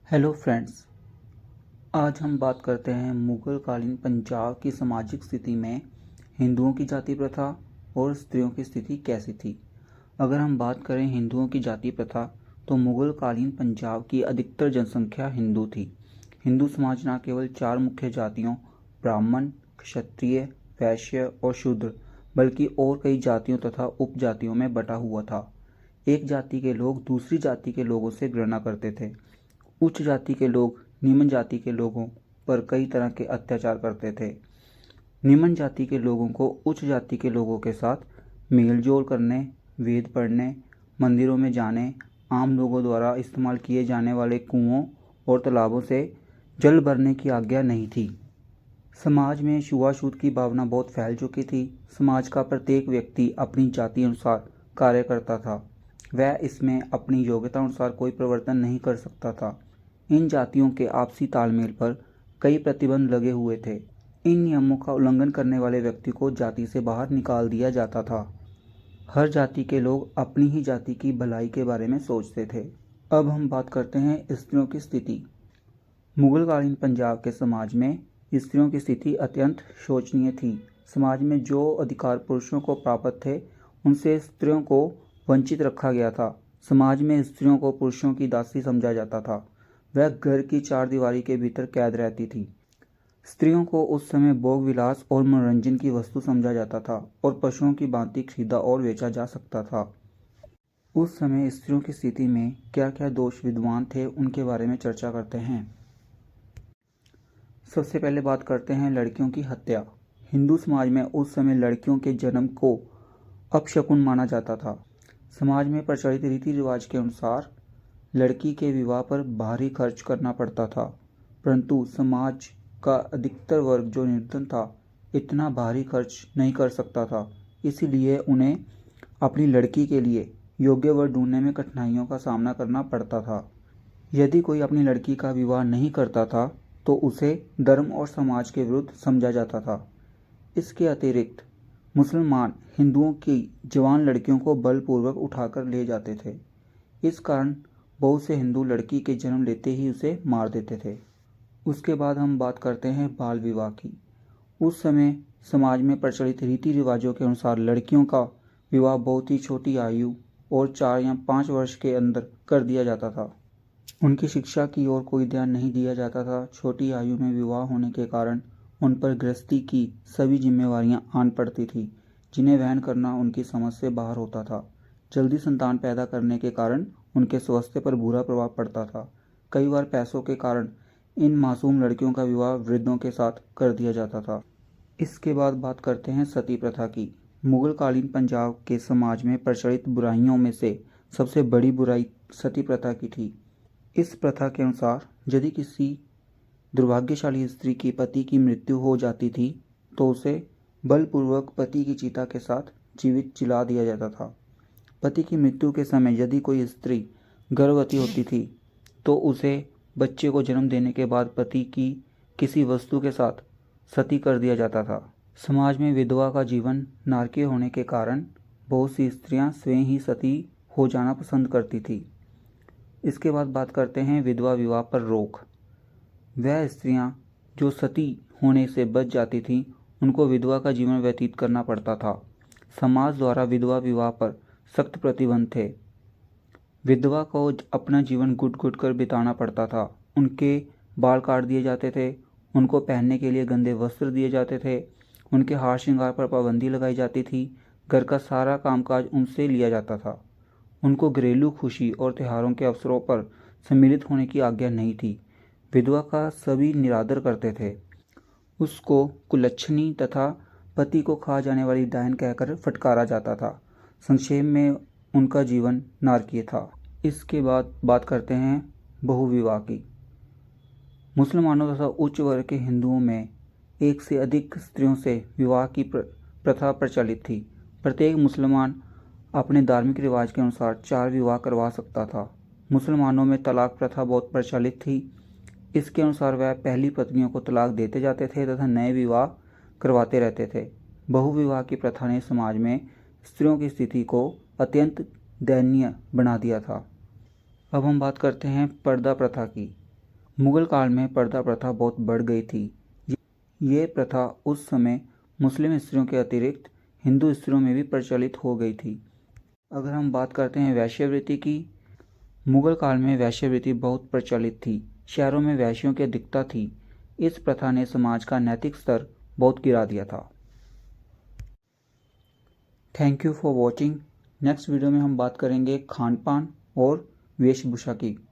Hello friends. आज हम बात करते हैं मुग़ल कालीन पंजाब की सामाजिक स्थिति में हिंदुओं की जाति प्रथा और स्त्रियों की स्थिति कैसी थी। अगर हम बात करें हिंदुओं की जाति प्रथा तो मुग़ल कालीन पंजाब की अधिकतर जनसंख्या हिंदू थी। हिंदू समाज न केवल चार मुख्य जातियों ब्राह्मण, क्षत्रिय, वैश्य और शूद्र बल्कि और कई जातियों तथा उपजातियों में बटा हुआ था। एक जाति के लोग दूसरी जाति के लोगों से घृणा करते थे। उच्च जाति के लोग निम्न जाति के लोगों पर कई तरह के अत्याचार करते थे। निम्न जाति के लोगों को उच्च जाति के लोगों के साथ मेल जोल करने, वेद पढ़ने, मंदिरों में जाने, आम लोगों द्वारा इस्तेमाल किए जाने वाले कुओं और तालाबों से जल भरने की आज्ञा नहीं थी। समाज में छुआछूत की भावना बहुत फैल चुकी थी। समाज का प्रत्येक व्यक्ति अपनी जाति अनुसार कार्य करता था। वह इसमें अपनी योग्यता अनुसार कोई परिवर्तन नहीं कर सकता था। इन जातियों के आपसी तालमेल पर कई प्रतिबंध लगे हुए थे। इन नियमों का उल्लंघन करने वाले व्यक्ति को जाति से बाहर निकाल दिया जाता था। हर जाति के लोग अपनी ही जाति की भलाई के बारे में सोचते थे। अब हम बात करते हैं स्त्रियों की स्थिति। मुग़ल कालीन पंजाब के समाज में स्त्रियों की स्थिति अत्यंत शोचनीय थी। समाज में जो अधिकार पुरुषों को प्राप्त थे उनसे स्त्रियों को वंचित रखा गया था। समाज में स्त्रियों को पुरुषों की दासी समझा जाता था। वह घर की चार दीवारी के भीतर कैद रहती थी। स्त्रियों को उस समय भोग विलास और मनोरंजन की वस्तु समझा जाता था और पशुओं की भांति खरीदा और बेचा जा सकता था। उस समय स्त्रियों की स्थिति में क्या क्या दोष विद्यमान थे उनके बारे में चर्चा करते हैं। सबसे पहले बात करते हैं लड़कियों की हत्या। हिंदू समाज में उस समय लड़कियों के जन्म को अपशकुन माना जाता था। समाज में प्रचलित रीति रिवाज के अनुसार लड़की के विवाह पर भारी खर्च करना पड़ता था, परंतु समाज का अधिकतर वर्ग जो निर्धन था इतना भारी खर्च नहीं कर सकता था। इसलिए उन्हें अपनी लड़की के लिए योग्य वर ढूंढने में कठिनाइयों का सामना करना पड़ता था। यदि कोई अपनी लड़की का विवाह नहीं करता था तो उसे धर्म और समाज के विरुद्ध समझा जाता था। इसके अतिरिक्त मुसलमान हिंदुओं की जवान लड़कियों को बलपूर्वक उठाकर ले जाते थे। इस कारण बहुत से हिंदू लड़की के जन्म लेते ही उसे मार देते थे। उसके बाद हम बात करते हैं बाल विवाह की। उस समय समाज में प्रचलित रीति रिवाजों के अनुसार लड़कियों का विवाह बहुत ही छोटी आयु और 4 या 5 वर्ष के अंदर कर दिया जाता था। उनकी शिक्षा की ओर कोई ध्यान नहीं दिया जाता था। छोटी आयु में विवाह होने के कारण उन पर गृहस्थी की सभी जिम्मेवारियां आन पड़ती थी, जिन्हें वहन करना उनकी समझ से बाहर होता था। जल्दी संतान पैदा करने के कारण उनके स्वास्थ्य पर बुरा प्रभाव पड़ता था। कई बार पैसों के कारण इन मासूम लड़कियों का विवाह वृद्धों के साथ कर दिया जाता था। इसके बाद बात करते हैं सती प्रथा की। मुग़ल कालीन पंजाब के समाज में प्रचलित बुराइयों में से सबसे बड़ी बुराई सती प्रथा की थी। इस प्रथा के अनुसार यदि किसी दुर्भाग्यशाली स्त्री की पति की मृत्यु हो जाती थी तो उसे बलपूर्वक पति की चिता के साथ जीवित जला दिया जाता था। पति की मृत्यु के समय यदि कोई स्त्री गर्भवती होती थी तो उसे बच्चे को जन्म देने के बाद पति की किसी वस्तु के साथ सती कर दिया जाता था। समाज में विधवा का जीवन नारकीय होने के कारण बहुत सी स्त्रियां स्वयं ही सती हो जाना पसंद करती थी। इसके बाद बात करते हैं विधवा विवाह पर रोक। वह स्त्रियां जो सती होने से बच जाती थीं उनको विधवा का जीवन व्यतीत करना पड़ता था। समाज द्वारा विधवा विवाह पर सख्त प्रतिबंध थे। विधवा को अपना जीवन घुट घुट कर बिताना पड़ता था। उनके बाल काट दिए जाते थे, उनको पहनने के लिए गंदे वस्त्र दिए जाते थे, उनके हार श्रृंगार पर पाबंदी लगाई जाती थी, घर का सारा कामकाज उनसे लिया जाता था। उनको घरेलू खुशी और त्योहारों के अवसरों पर सम्मिलित होने की आज्ञा नहीं थी। विधवा का सभी निरादर करते थे। उसको कुलच्छनी तथा पति को खा जाने वाली डायन कहकर फटकारा जाता था। संक्षेप में उनका जीवन नारकीय था। इसके बाद बात करते हैं बहुविवाह की। मुसलमानों तथा उच्च वर्ग के हिंदुओं में एक से अधिक स्त्रियों से विवाह की प्रथा प्रचलित थी। प्रत्येक मुसलमान अपने धार्मिक रिवाज के अनुसार 4 विवाह करवा सकता था। मुसलमानों में तलाक प्रथा बहुत प्रचलित थी। इसके अनुसार वह पहली पत्नियों को तलाक देते जाते थे तथा नए विवाह करवाते रहते थे। बहुविवाह की प्रथा ने समाज में स्त्रियों की स्थिति को अत्यंत दयनीय बना दिया था। अब हम बात करते हैं पर्दा प्रथा की। मुगल काल में पर्दा प्रथा बहुत बढ़ गई थी। ये प्रथा उस समय मुस्लिम स्त्रियों के अतिरिक्त हिंदू स्त्रियों में भी प्रचलित हो गई थी। अगर हम बात करते हैं वेश्यावृत्ति की, मुगल काल में वेश्यावृत्ति बहुत प्रचलित थी। शहरों में वेश्याओं की अधिकता थी। इस प्रथा ने समाज का नैतिक स्तर बहुत गिरा दिया था। Thank you for watching. Next video में हम बात करेंगे खान पान और वेशभूषा की।